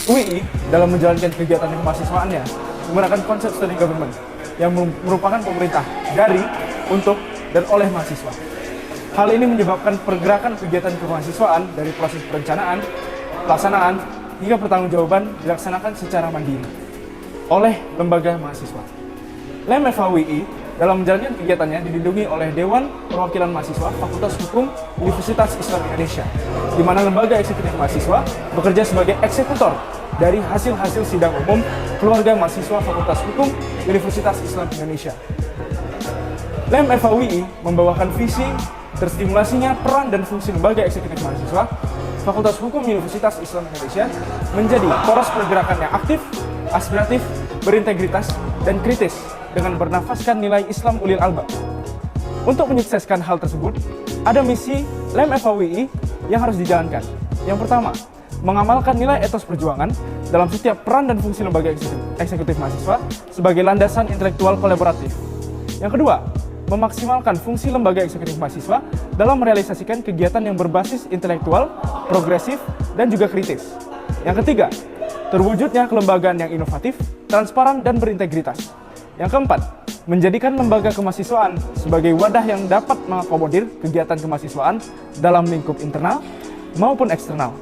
UI dalam menjalankan kegiatan kemahasiswaannya menggunakan konsep student government yang merupakan pemerintah dari, untuk, dan oleh mahasiswa. Hal ini menyebabkan pergerakan kegiatan kemahasiswaan dari proses perencanaan, pelaksanaan, hingga pertanggungjawaban dilaksanakan secara mandiri oleh lembaga mahasiswa. LEM FHWI dalam menjalankan kegiatannya dilindungi oleh Dewan Perwakilan Mahasiswa Fakultas Hukum Universitas Islam Indonesia, di mana lembaga eksekutif mahasiswa bekerja sebagai eksekutor dari hasil-hasil sidang umum keluarga mahasiswa Fakultas Hukum Universitas Islam Indonesia. LEM FHWI membawakan visi terstimulasinya peran dan fungsi lembaga eksekutif mahasiswa Fakultas Hukum Universitas Islam Indonesia menjadi poros pergerakan yang aktif, aspiratif, berintegritas, dan kritis dengan bernafaskan nilai Islam ulil albab. Untuk menyukseskan hal tersebut, ada misi LEM FHWI yang harus dijalankan. Yang pertama, mengamalkan nilai etos perjuangan dalam setiap peran dan fungsi lembaga eksekutif mahasiswa sebagai landasan intelektual kolaboratif. Yang kedua, memaksimalkan fungsi lembaga eksekutif mahasiswa dalam merealisasikan kegiatan yang berbasis intelektual, progresif, dan juga kritis. Yang ketiga, terwujudnya kelembagaan yang inovatif, transparan, dan berintegritas. Yang keempat, menjadikan lembaga kemahasiswaan sebagai wadah yang dapat mengakomodir kegiatan kemahasiswaan dalam lingkup internal maupun eksternal.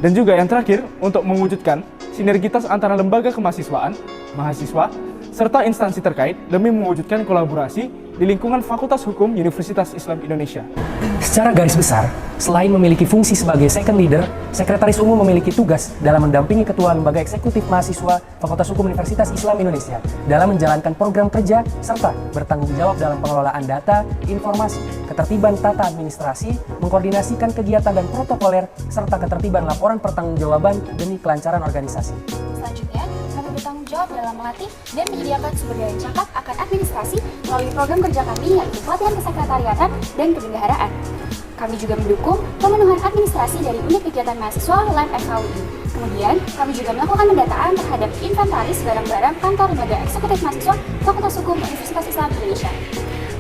Dan juga yang terakhir, untuk mewujudkan sinergitas antara lembaga kemahasiswaan, mahasiswa, serta instansi terkait demi mewujudkan kolaborasi di lingkungan Fakultas Hukum Universitas Islam Indonesia. Secara garis besar, selain memiliki fungsi sebagai second leader, Sekretaris Umum memiliki tugas dalam mendampingi Ketua Lembaga Eksekutif Mahasiswa Fakultas Hukum Universitas Islam Indonesia dalam menjalankan program kerja serta bertanggung jawab dalam pengelolaan data, informasi, ketertiban tata administrasi, mengkoordinasikan kegiatan dan protokoler, serta ketertiban laporan pertanggungjawaban demi kelancaran organisasi. Selanjutnya, kami bertanggung jawab dalam melatih dan menyediakan sumber daya yang cakap akan administrasi melalui program kerja kami yaitu pelatihan kesekretariatan dan kebendaharaan. Kami juga mendukung pemenuhan administrasi dari unit kegiatan mahasiswa LEM FHWI. Kemudian, kami juga melakukan pendataan terhadap inventaris barang-barang kantor lembaga eksekutif mahasiswa Fakultas Hukum Universitas Islam Indonesia.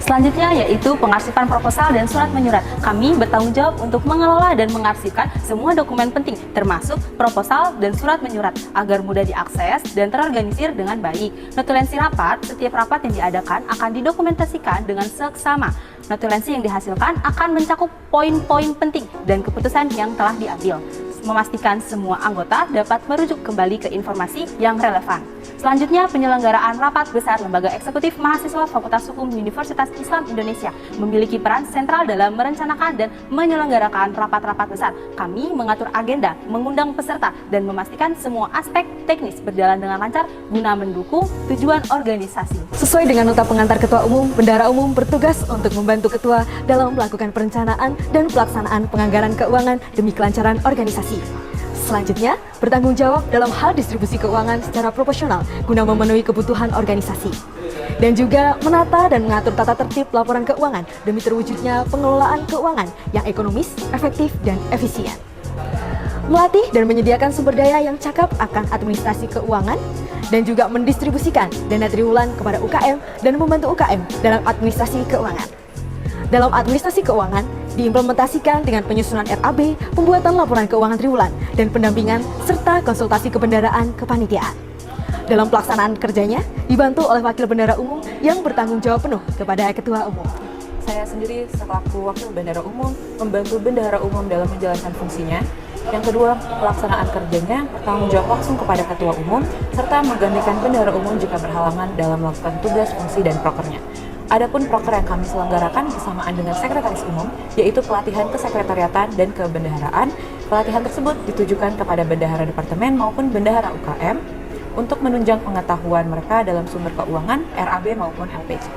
Selanjutnya yaitu pengarsipan proposal dan surat menyurat. Kami bertanggung jawab untuk mengelola dan mengarsipkan semua dokumen penting, termasuk proposal dan surat menyurat, agar mudah diakses dan terorganisir dengan baik. Notulensi rapat, setiap rapat yang diadakan akan didokumentasikan dengan seksama. Notulensi yang dihasilkan akan mencakup poin-poin penting dan keputusan yang telah diambil, memastikan semua anggota dapat merujuk kembali ke informasi yang relevan. Selanjutnya, penyelenggaraan rapat besar Lembaga Eksekutif Mahasiswa Fakultas Hukum Universitas Islam Indonesia memiliki peran sentral dalam merencanakan dan menyelenggarakan rapat-rapat besar. Kami mengatur agenda, mengundang peserta, dan memastikan semua aspek teknis berjalan dengan lancar guna mendukung tujuan organisasi. Sesuai dengan nota pengantar Ketua Umum, Bendahara Umum bertugas untuk membantu Ketua dalam melakukan perencanaan dan pelaksanaan penganggaran keuangan demi kelancaran organisasi. Selanjutnya, bertanggung jawab dalam hal distribusi keuangan secara proporsional guna memenuhi kebutuhan organisasi. Dan juga menata dan mengatur tata tertib laporan keuangan demi terwujudnya pengelolaan keuangan yang ekonomis, efektif, dan efisien. Melatih dan menyediakan sumber daya yang cakap akan administrasi keuangan dan juga mendistribusikan dana triwulan kepada UKM dan membantu UKM dalam administrasi keuangan. Dalam administrasi keuangan, diimplementasikan dengan penyusunan RAB, pembuatan laporan keuangan triwulan, dan pendampingan serta konsultasi kebendaraan kepanitiaan. Dalam pelaksanaan kerjanya, dibantu oleh Wakil Bendahara Umum yang bertanggung jawab penuh kepada Ketua Umum. Saya sendiri selaku Wakil Bendahara Umum membantu Bendahara Umum dalam menjalankan fungsinya. Yang kedua, pelaksanaan kerjanya bertanggung jawab langsung kepada Ketua Umum, serta menggantikan Bendahara Umum jika berhalangan dalam melakukan tugas, fungsi, dan prokernya. Adapun proker yang kami selenggarakan bersamaan dengan Sekretaris Umum, yaitu pelatihan kesekretariatan dan kebendaharaan. Pelatihan tersebut ditujukan kepada bendahara departemen maupun bendahara UKM untuk menunjang pengetahuan mereka dalam sumber keuangan, RAB maupun LPJ.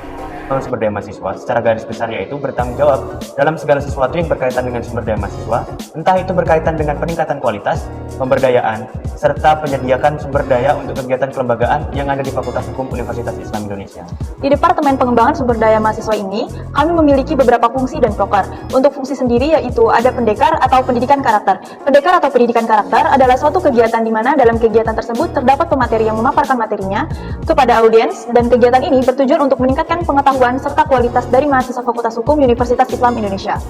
Sumber daya mahasiswa secara garis besar yaitu bertanggung jawab dalam segala sesuatu yang berkaitan dengan sumber daya mahasiswa, entah itu berkaitan dengan peningkatan kualitas, pemberdayaan, serta penyediaan sumber daya untuk kegiatan kelembagaan yang ada di Fakultas Hukum Universitas Islam Indonesia. Di Departemen Pengembangan Sumber Daya Mahasiswa ini, kami memiliki beberapa fungsi dan proker. Untuk fungsi sendiri yaitu ada pendekar atau pendidikan karakter. Pendekar atau pendidikan karakter adalah suatu kegiatan di mana dalam kegiatan tersebut terdapat pemateri yang memaparkan materinya kepada audiens, dan kegiatan ini bertujuan untuk meningkatkan pengetahuan serta kualitas dari mahasiswa Fakultas Hukum Universitas Islam Indonesia.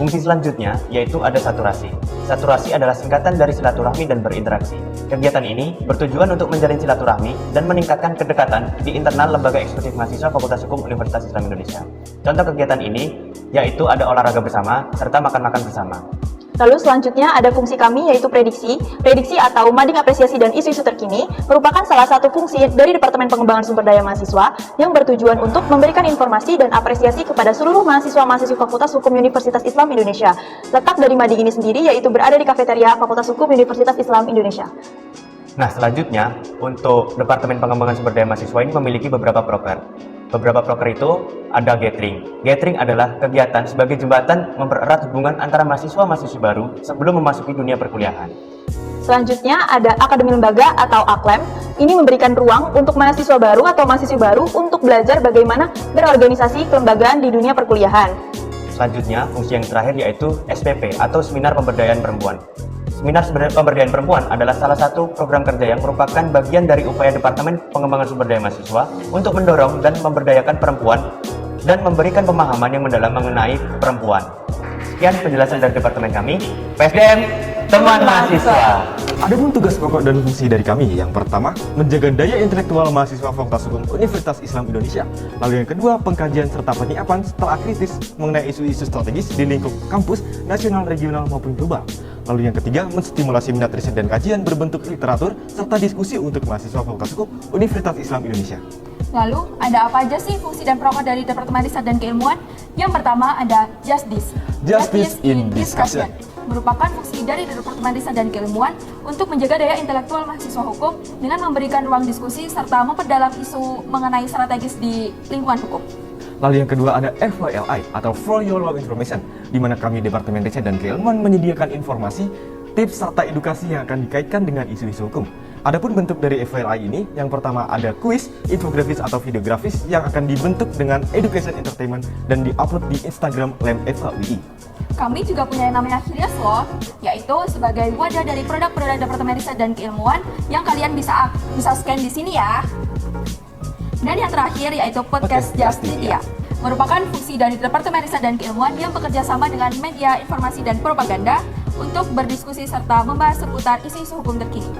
Fungsi selanjutnya yaitu ada saturasi. Saturasi adalah singkatan dari silaturahmi dan berinteraksi. Kegiatan ini bertujuan untuk menjalin silaturahmi dan meningkatkan kedekatan di internal lembaga eksekutif mahasiswa Fakultas Hukum Universitas Islam Indonesia. Contoh kegiatan ini yaitu ada olahraga bersama serta makan-makan bersama. Lalu selanjutnya ada fungsi kami yaitu prediksi. Prediksi atau mading apresiasi dan isu-isu terkini merupakan salah satu fungsi dari Departemen Pengembangan Sumber Daya Mahasiswa yang bertujuan untuk memberikan informasi dan apresiasi kepada seluruh mahasiswa-mahasiswi Fakultas Hukum Universitas Islam Indonesia. Letak dari mading ini sendiri yaitu berada di kafeteria Fakultas Hukum Universitas Islam Indonesia. Nah, selanjutnya untuk Departemen Pengembangan Sumber Daya Mahasiswa ini memiliki beberapa proker. Beberapa proker itu ada gathering. Gathering adalah kegiatan sebagai jembatan mempererat hubungan antara mahasiswa-mahasiswi baru sebelum memasuki dunia perkuliahan. Selanjutnya ada Akademi Lembaga atau AKLEM. Ini memberikan ruang untuk mahasiswa baru atau mahasiswi baru untuk belajar bagaimana berorganisasi kelembagaan di dunia perkuliahan. Selanjutnya, fungsi yang terakhir yaitu SPP atau Seminar Pemberdayaan Perempuan. Seminar Pemberdayaan Perempuan adalah salah satu program kerja yang merupakan bagian dari upaya Departemen Pengembangan Sumber Daya Mahasiswa untuk mendorong dan memberdayakan perempuan dan memberikan pemahaman yang mendalam mengenai perempuan. Sekian penjelasan dari Departemen kami, PSDM, Teman Mahasiswa. Adapun tugas pokok dan fungsi dari kami, yang pertama, menjaga daya intelektual mahasiswa Fakultas Hukum Universitas Islam Indonesia. Lalu yang kedua, pengkajian serta penyiapan setelah kritis mengenai isu-isu strategis di lingkup kampus, nasional, regional, maupun global. Lalu yang ketiga, menstimulasi minat riset dan kajian berbentuk literatur serta diskusi untuk mahasiswa Fakultas Hukum Universitas Islam Indonesia. Lalu, ada apa aja sih fungsi dan proker dari Departemen Riset dan Keilmuan? Yang pertama ada Justice in Discussion. Merupakan fungsi dari Departemen Riset dan Keilmuan untuk menjaga daya intelektual mahasiswa hukum dengan memberikan ruang diskusi serta memperdalam isu mengenai strategis di lingkungan hukum. Lalu yang kedua ada FYLI atau For Your Law Information, di mana kami Departemen Riset dan Keilmuan menyediakan informasi, tips serta edukasi yang akan dikaitkan dengan isu-isu hukum. Adapun bentuk dari FYLI ini, yang pertama ada kuis, infografis atau videografis yang akan dibentuk dengan education entertainment dan diupload di Instagram LEM-FHUI. Kami juga punya yang namanya Hilias loh, yaitu sebagai wadah dari produk-produk Departemen Riset dan Keilmuan yang kalian bisa scan di sini ya. Dan yang terakhir yaitu Podcast Justice ya, merupakan fungsi dari Departemen Riset dan Keilmuan yang bekerja sama dengan media informasi dan propaganda untuk berdiskusi serta membahas seputar isu-isu hukum terkini.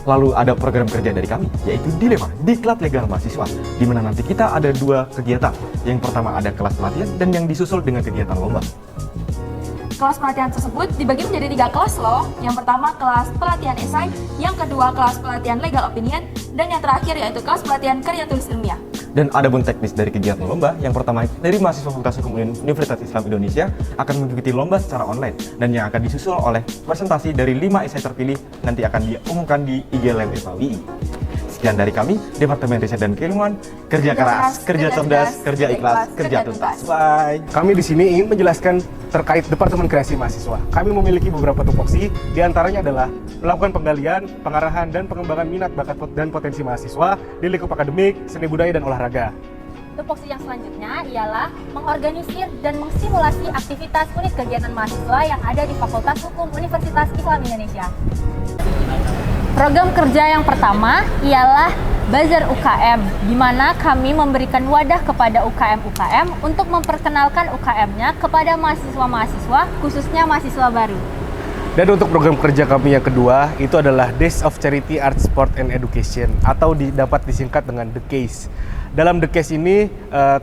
Lalu ada program kerja dari kami, yaitu Dilema, Diklat Legal Mahasiswa, di mana nanti kita ada dua kegiatan. Yang pertama ada kelas pelatihan dan yang disusul dengan kegiatan lomba. Kelas pelatihan tersebut dibagi menjadi 3 kelas loh. Yang pertama kelas pelatihan esai, yang kedua kelas pelatihan legal opinion, dan yang terakhir yaitu kelas pelatihan karya tulis ilmiah. Dan ada pun teknis dari kegiatan lomba, yang pertama dari mahasiswa Fakultas Hukum Universitas Islam Indonesia akan mengikuti lomba secara online dan yang akan disusul oleh presentasi dari 5 esai terpilih nanti akan diumumkan di IG LEM-FHUI. Sekian dari kami, Departemen Riset dan Keilmuan, kerja keras, kerja cerdas, kerja ikhlas, kerja tuntas. Bye. Kami di sini ingin menjelaskan terkait Departemen Kreasi Mahasiswa. Kami memiliki beberapa tupoksi, diantaranya adalah melakukan penggalian, pengarahan, dan pengembangan minat, bakat, dan potensi mahasiswa di lingkup akademik, seni budaya, dan olahraga. Tupoksi yang selanjutnya ialah mengorganisir dan menstimulasi aktivitas unit kegiatan mahasiswa yang ada di Fakultas Hukum Universitas Islam Indonesia. Program kerja yang pertama ialah Bazar UKM, di mana kami memberikan wadah kepada UKM-UKM untuk memperkenalkan UKM-nya kepada mahasiswa-mahasiswa, khususnya mahasiswa baru. Dan untuk program kerja kami yang kedua, itu adalah Days of Charity, Art, Sport, and Education, atau dapat disingkat dengan The Case. Dalam The Case ini,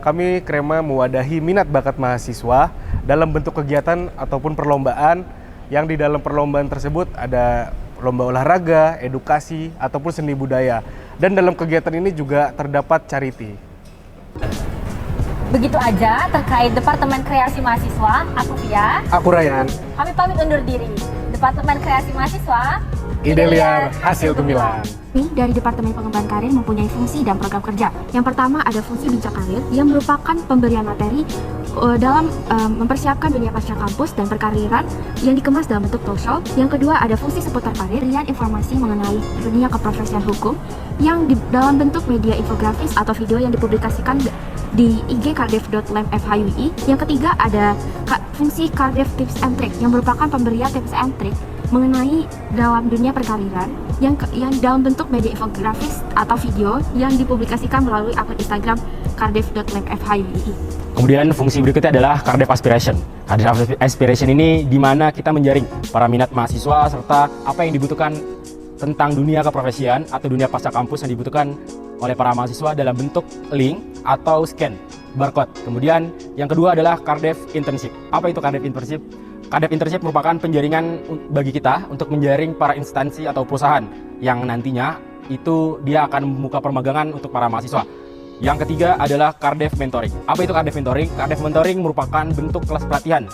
kami Krema mewadahi minat bakat mahasiswa dalam bentuk kegiatan ataupun perlombaan, yang di dalam perlombaan tersebut ada lomba olahraga, edukasi, ataupun seni budaya. Dan dalam kegiatan ini juga terdapat charity. Begitu aja terkait Departemen Kreasi Mahasiswa. Aku Via. Aku Ryan. Kami pamit undur diri. Departemen Kreasi Mahasiswa. Ide liar, hasil gemilang. Kami dari Departemen Pengembangan Karir mempunyai fungsi dan program kerja. Yang pertama ada fungsi bincang karir yang merupakan pemberian materi dalam mempersiapkan dunia pasca kampus dan perkariran yang dikemas dalam bentuk talk show. Yang kedua ada fungsi seputar karir dan informasi mengenai dunia keprofesian hukum yang dalam bentuk media infografis atau video yang dipublikasikan di IG kardev.lem-FHUI. Yang ketiga ada fungsi Kardev Tips and Trick yang merupakan pemberian tips and trick mengenai dalam dunia perkariran yang dalam bentuk media infografis atau video yang dipublikasikan melalui akun Instagram kardev.lem-FHUI. Kemudian fungsi berikutnya adalah Kardef Aspiration. Kardef Aspiration ini di mana kita menjaring para minat mahasiswa serta apa yang dibutuhkan tentang dunia keprofesian atau dunia pasca kampus yang dibutuhkan oleh para mahasiswa dalam bentuk link atau scan barcode. Kemudian yang kedua adalah Kardef Internship. Apa itu Kardef Internship? Kardef Internship merupakan penjaringan bagi kita untuk menjaring para instansi atau perusahaan yang nantinya itu dia akan membuka permagangan untuk para mahasiswa. Yang ketiga adalah Kardef Mentoring. Apa itu Kardef Mentoring? Kardef Mentoring merupakan bentuk kelas pelatihan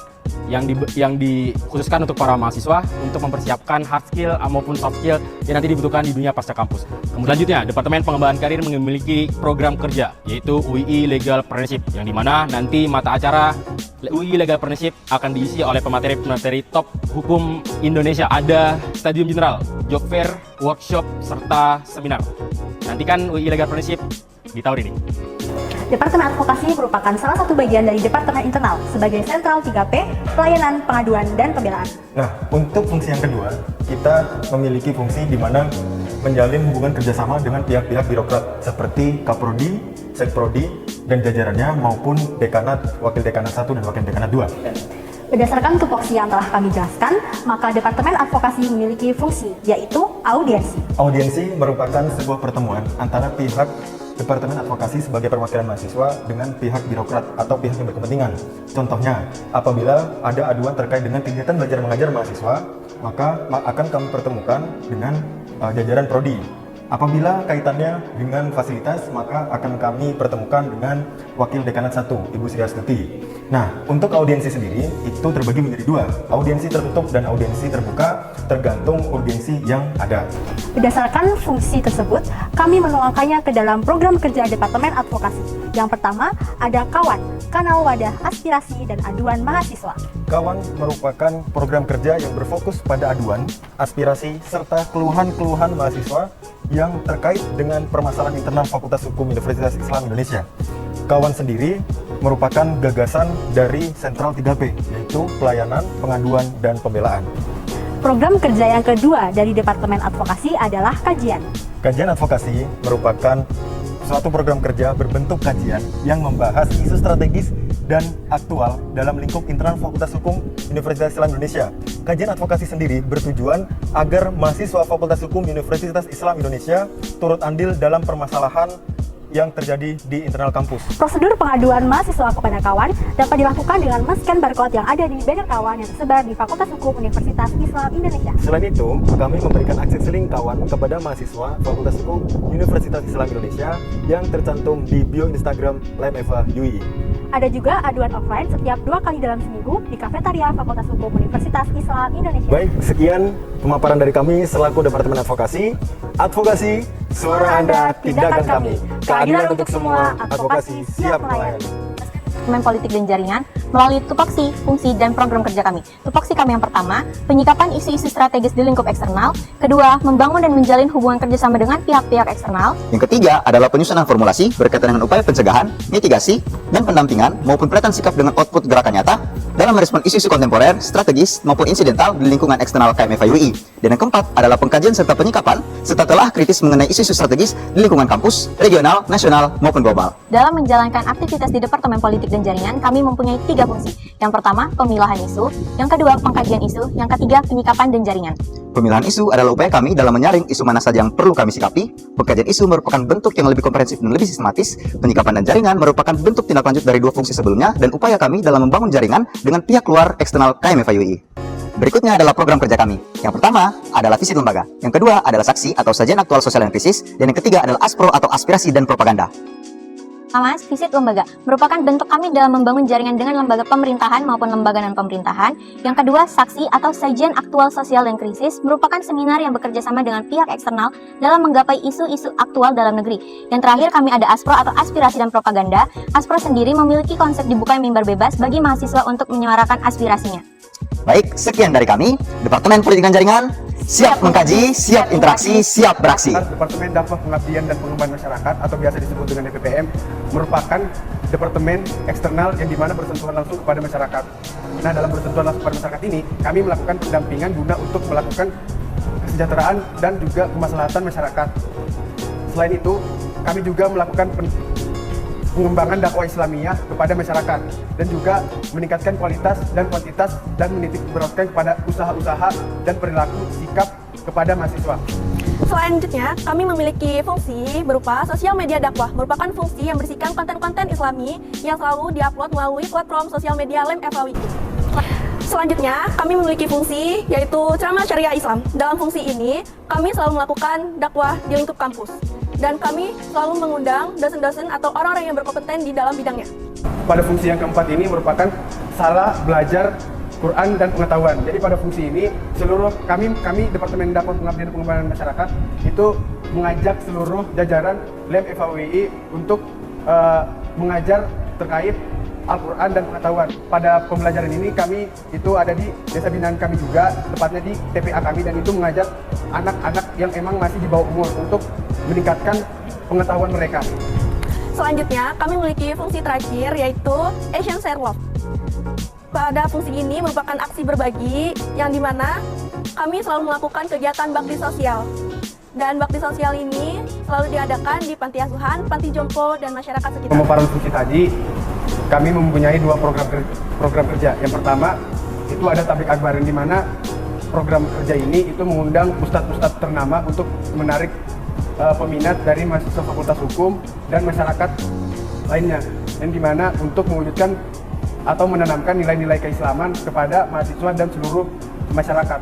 yang dikhususkan untuk para mahasiswa untuk mempersiapkan hard skill maupun soft skill yang nanti dibutuhkan di dunia pasca kampus. Kemudian selanjutnya, Departemen Pengembangan Karir memiliki program kerja yaitu UI Legal Apprenticeship, yang dimana nanti mata acara UI Legal Apprenticeship akan diisi oleh pemateri-pemateri top hukum Indonesia. Ada Stadium General, Job Fair, workshop, serta seminar. Nantikan UI Legal Apprenticeship di tahun ini. Departemen Advokasi merupakan salah satu bagian dari Departemen Internal sebagai sentral 3P, pelayanan, pengaduan, dan pembelaan. Nah, untuk fungsi yang kedua, kita memiliki fungsi di mana menjalin hubungan kerjasama dengan pihak-pihak birokrat seperti Kaprodi, Sekprodi, dan jajarannya maupun dekanat, wakil dekanat 1 dan wakil dekanat 2. Berdasarkan tupoksi yang telah kami jelaskan, maka Departemen Advokasi memiliki fungsi, yaitu audiensi. Audiensi merupakan sebuah pertemuan antara pihak Departemen Advokasi sebagai perwakilan mahasiswa dengan pihak birokrat atau pihak yang berkepentingan. Contohnya, apabila ada aduan terkait dengan kegiatan belajar mengajar mahasiswa, maka akan kami pertemukan dengan jajaran prodi. Apabila kaitannya dengan fasilitas, maka akan kami pertemukan dengan Wakil Dekanat 1, Ibu Sri Astuti. Nah, untuk audiensi sendiri, itu terbagi menjadi dua, audiensi tertutup dan audiensi terbuka, tergantung urgensi yang ada. Berdasarkan fungsi tersebut, kami menuangkannya ke dalam program kerja Departemen Advokasi. Yang pertama, ada Kawan, kanal wadah aspirasi dan aduan mahasiswa. Kawan merupakan program kerja yang berfokus pada aduan, aspirasi, serta keluhan-keluhan mahasiswa yang terkait dengan permasalahan internal Fakultas Hukum Universitas Islam Indonesia. Kawan sendiri merupakan gagasan dari Sentral 3P, yaitu pelayanan, pengaduan, dan pembelaan. Program kerja yang kedua dari Departemen Advokasi adalah kajian. Kajian advokasi merupakan suatu program kerja berbentuk kajian yang membahas isu strategis dan aktual dalam lingkup internal Fakultas Hukum Universitas Islam Indonesia. Kajian advokasi sendiri bertujuan agar mahasiswa Fakultas Hukum Universitas Islam Indonesia turut andil dalam permasalahan yang terjadi di internal kampus. Prosedur pengaduan mahasiswa kepada Kawan dapat dilakukan dengan men-scan barcode yang ada di banner Kawan yang tersebar di Fakultas Hukum Universitas Islam Indonesia. Selain itu, kami memberikan akses link Kawan kepada mahasiswa Fakultas Hukum Universitas Islam Indonesia yang tercantum di bio Instagram LMEVA UI. Ada juga aduan offline setiap 2 kali dalam seminggu di kafetaria Fakultas Hukum Universitas Islam Indonesia. Baik, sekian pemaparan dari kami selaku Departemen Advokasi. Advokasi, suara Anda, tindakan kami. Keadilan untuk semua, advokasi siap melayani. Departemen Politik dan Jaringan melalui tupoksi, fungsi, dan program kerja kami. Tupoksi kami yang pertama, penyikapan isu-isu strategis di lingkup eksternal. Kedua, membangun dan menjalin hubungan kerjasama dengan pihak-pihak eksternal. Yang ketiga adalah penyusunan formulasi berkaitan dengan upaya pencegahan, mitigasi, dan pendampingan maupun pelihatan sikap dengan output gerakan nyata dalam merespon isu-isu kontemporer, strategis, maupun insidental di lingkungan eksternal KMFA UI. Dan yang keempat adalah pengkajian serta penyikapan serta telah kritis mengenai isu-isu strategis di lingkungan kampus, regional, nasional, maupun global. Dalam menjalankan aktivitas di Departemen Politik dan Jaringan, kami mempunyai 3 fungsi. Yang pertama, pemilahan isu. Yang kedua, pengkajian isu. Yang ketiga, penyikapan dan jaringan. Pemilahan isu adalah upaya kami dalam menyaring isu mana saja yang perlu kami sikapi. Pengkajian isu merupakan bentuk yang lebih komprehensif dan lebih sistematis. Penyikapan dan jaringan merupakan bentuk tindak lanjut dari 2 fungsi sebelumnya dan upaya kami dalam membangun jaringan dengan pihak luar eksternal KMFA UI. Berikutnya adalah program kerja kami. Yang pertama adalah visit lembaga. Yang kedua adalah saksi atau sajian aktual sosial dan krisis. Dan yang ketiga adalah aspro atau aspirasi dan propaganda. Pertama, visit lembaga merupakan bentuk kami dalam membangun jaringan dengan lembaga pemerintahan maupun lembaga non-pemerintahan. Yang kedua, saksi atau sajian aktual sosial dan krisis merupakan seminar yang bekerja sama dengan pihak eksternal dalam menggapai isu-isu aktual dalam negeri. Yang terakhir, kami ada aspro atau aspirasi dan propaganda. Aspro sendiri memiliki konsep dibuka mimbar bebas bagi mahasiswa untuk menyuarakan aspirasinya. Baik, sekian dari kami, Departemen Politik dan Jaringan. Siap mengkaji, siap interaksi, siap beraksi. Departemen Dakwah Pengabdian dan Pengembangan Masyarakat atau biasa disebut dengan DPPM merupakan departemen eksternal yang dimana bersentuhan langsung kepada masyarakat. Nah, dalam bersentuhan langsung kepada masyarakat ini, kami melakukan pendampingan guna untuk melakukan kesejahteraan dan juga kemaslahatan masyarakat. Selain itu, kami juga melakukan pengembangan dakwah Islamiyah kepada masyarakat dan juga meningkatkan kualitas dan kuantitas dan menitik beratkan kepada usaha-usaha dan perilaku sikap kepada mahasiswa. Selanjutnya, kami memiliki fungsi berupa sosial media dakwah, merupakan fungsi yang berisikan konten-konten Islami yang selalu diupload melalui platform sosial media LEM FHWI. Selanjutnya, kami memiliki fungsi yaitu ceramah syariah Islam. Dalam fungsi ini, kami selalu melakukan dakwah di lingkup kampus. Dan kami selalu mengundang dosen-dosen atau orang-orang yang berkompeten di dalam bidangnya. Pada fungsi yang keempat ini merupakan salah belajar Quran dan pengetahuan. Jadi pada fungsi ini seluruh kami Departemen Dakwah Pengabdian dan Pengembangan Masyarakat itu mengajak seluruh jajaran LEM FHWI untuk mengajar terkait Al-Quran dan pengetahuan. Pada pembelajaran ini kami itu ada di desa binaan kami juga, tepatnya di TPA kami, dan itu mengajak anak-anak yang emang masih di bawah umur untuk meningkatkan pengetahuan mereka. Selanjutnya, kami memiliki fungsi terakhir yaitu Asian Share Love. Pada fungsi ini merupakan aksi berbagi yang dimana kami selalu melakukan kegiatan bakti sosial. Dan bakti sosial ini selalu diadakan di panti asuhan, panti jompo, dan masyarakat sekitar. Pemaparan fungsi tadi, kami mempunyai dua program kerja. Yang pertama itu ada tablik akbar, di mana program kerja ini itu mengundang ustadz-ustadz ternama untuk menarik peminat dari mahasiswa Fakultas Hukum dan masyarakat lainnya, yang dimana untuk mewujudkan atau menanamkan nilai-nilai keislaman kepada mahasiswa dan seluruh masyarakat.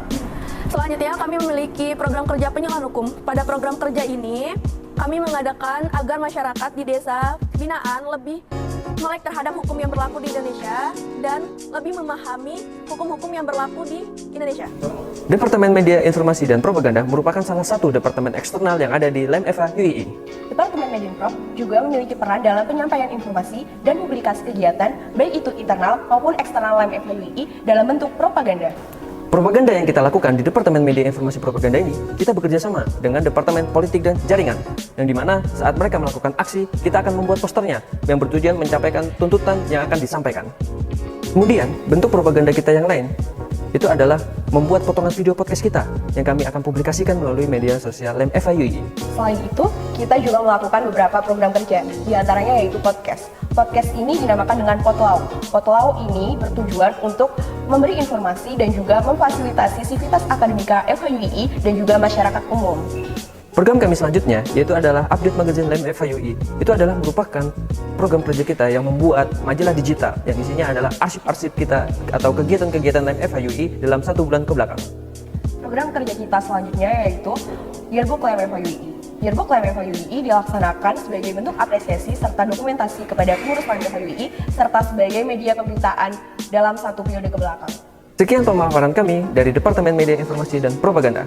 Selanjutnya, kami memiliki program kerja penyuluhan hukum. Pada program kerja ini, kami mengadakan agar masyarakat di desa binaan lebih melek terhadap hukum yang berlaku di Indonesia dan lebih memahami hukum-hukum yang berlaku di Indonesia. Departemen Media Informasi dan Propaganda merupakan salah satu departemen eksternal yang ada di LEM FHWI. Departemen Medienprop juga memiliki peran dalam penyampaian informasi dan publikasi kegiatan, baik itu internal maupun eksternal LEM FHWI dalam bentuk propaganda. Propaganda yang kita lakukan di Departemen Media Informasi Propaganda ini, kita bekerja sama dengan Departemen Politik dan Jaringan, yang dimana saat mereka melakukan aksi, kita akan membuat posternya yang bertujuan mencapaikan tuntutan yang akan disampaikan. Kemudian, bentuk propaganda kita yang lain, itu adalah membuat potongan video podcast kita yang kami akan publikasikan melalui media sosial LEM FHWI. Selain itu, kita juga melakukan beberapa program kerja, diantaranya yaitu podcast. Podcast ini dinamakan dengan Potlau. Potlau ini bertujuan untuk memberi informasi dan juga memfasilitasi sivitas akademika FHWI dan juga masyarakat umum. Program kami selanjutnya yaitu adalah update magazine LEM FHWI. Itu adalah merupakan program kerja kita yang membuat majalah digital yang isinya adalah arsip-arsip kita atau kegiatan-kegiatan LEM FHWI dalam 1 bulan ke belakang. Program kerja kita selanjutnya yaitu Yearbook LEM FHWI. Yearbook LEM FHWI dilaksanakan sebagai bentuk apresiasi serta dokumentasi kepada pengurus LEM FHWI serta sebagai media pemberitaan dalam 1 periode ke belakang. Sekian pemaparan kami dari Departemen Media Informasi dan Propaganda.